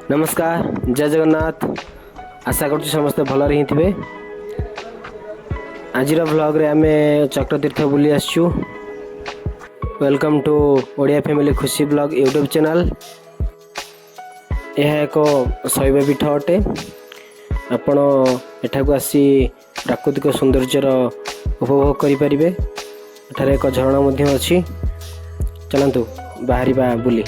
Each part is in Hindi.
नमस्कार जय जगन्नाथ। आशा कर समस्ते भल ही थे। आज व्लॉग रे आमे चक्रतीर्थ बुली आसचु। वेलकम टू ओडिया फैमिली खुशी ब्लॉग यूट्यूब चैनल। यह एक शैवपीठ अटे। आपण एठाकू आसी प्राकृतिक सौंदर्यर उपभोग करें। एठारे एक झरणा मध्य अच्छी। चलतु बाहरी बुली।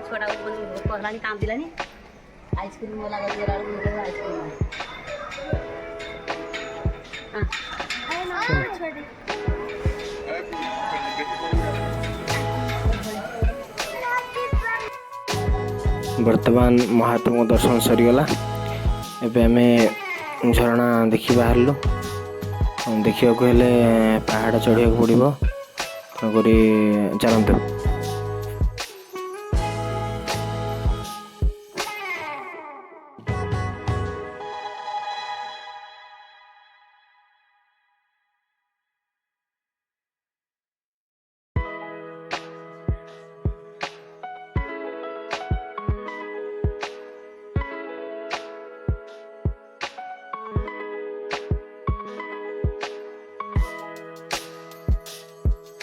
छोटा पहला काम दिलानी आइसक्रीम वाला गजरा आइसक्रीम वर्तमान महात्मा दर्शन सरीगला। एबे आम झरणा देखी बाहरलु। देखा पहाड़ चढ़िया पड़ो। तेणुक चलतु।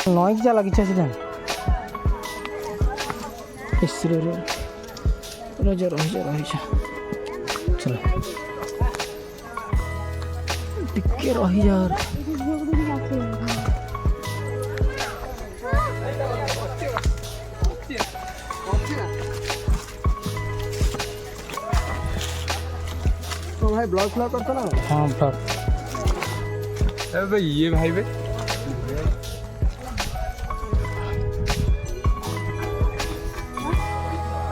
नॉइज जा लगी चाहिए इसी रो जा चलो टिके रही जा तो भाई ब्लॉग फ्लॉग करता ना। हाँ ब्लॉग भाई ये भाई बे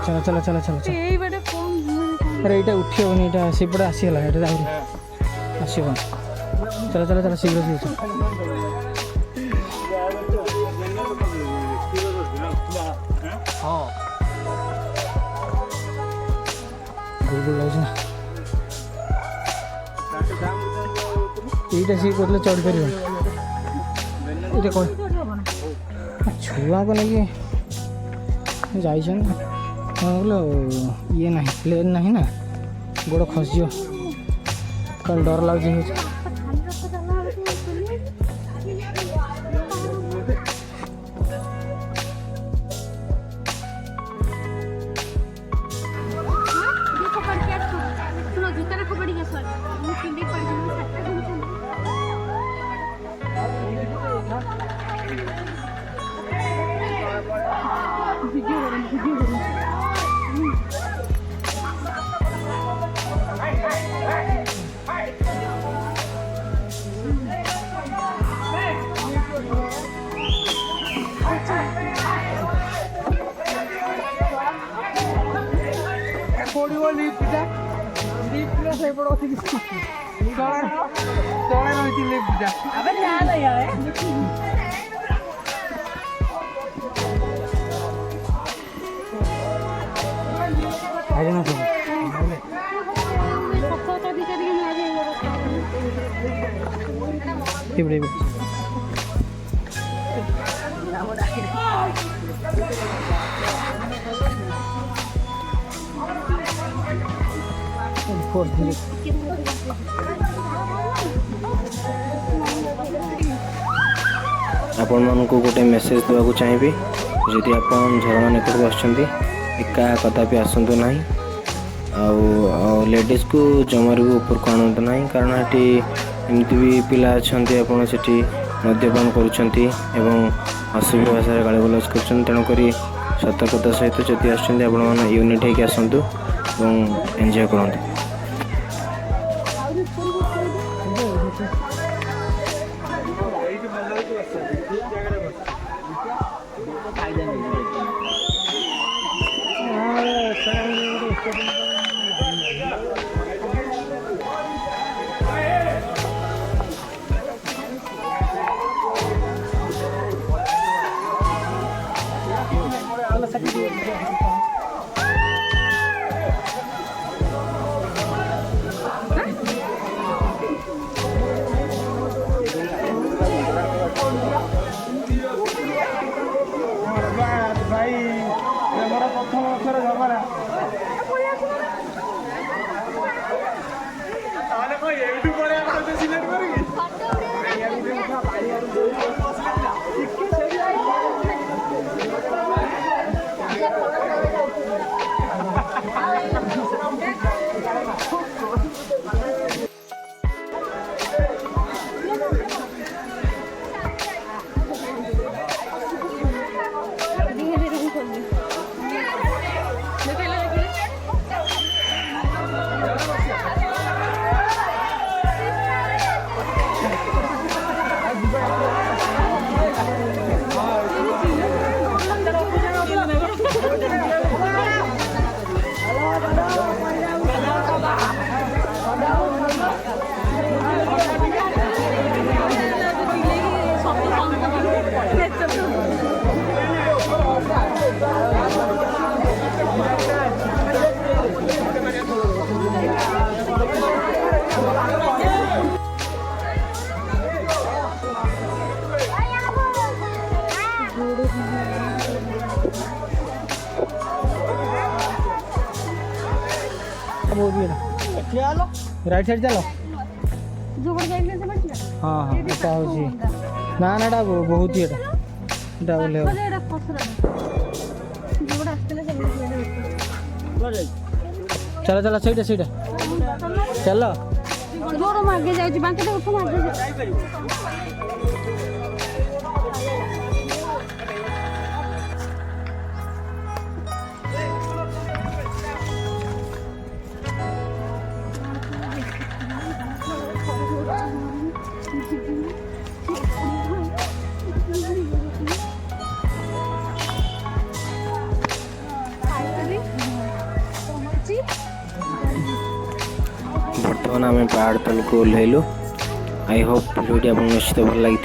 चलो चलो चलो चलो अरे ये उठी हेनी ये सेपटे आसीगला ये आसब चलो चलो चलो शीघ्र शीघ्र हाँ गुलगुल लगे ना यहीटा सी कहते चढ़ी पार ये कौन छुआ को लेकिन जाइए ये ना प्लेन ना ना गोड़ खसीज कल डर लगे आपण मानक गोटे मेसेज देवाक चाहिए जदि आप झरणा निकट को आसुँच एका कदापि आसतु ना लेडीज को जमार भी ऊपर को आणत ना कारण ये एमती भी पिला अच्छा आपड़ से मद्यपान करुँच असभ्य भाषा गाड़ी गलौज कर तेणुक सतर्कता सहित जदि आसुँच यूनिट होकर आसतु और एंजॉय करते। राइट साइड चलो हाँ हाँ एटा हो ना ना बहुत ही बोले चलो चलो सही सही चलो आगे जाए बर्तमान आम पहाड़ तल को ओह्लैलु। आई होप भिडियोटी आपको निश्चित भल लगी।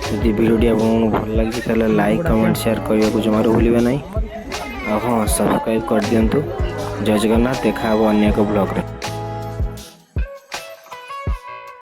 जदि भिडियोटी आपको भल लगी लाइक कमेंट शेयर करने को जमार भूलिए ना। हाँ सब्सक्राइब कर दिंतु। जय जगन्नाथ। देखा अन्य एक ब्लॉग रे।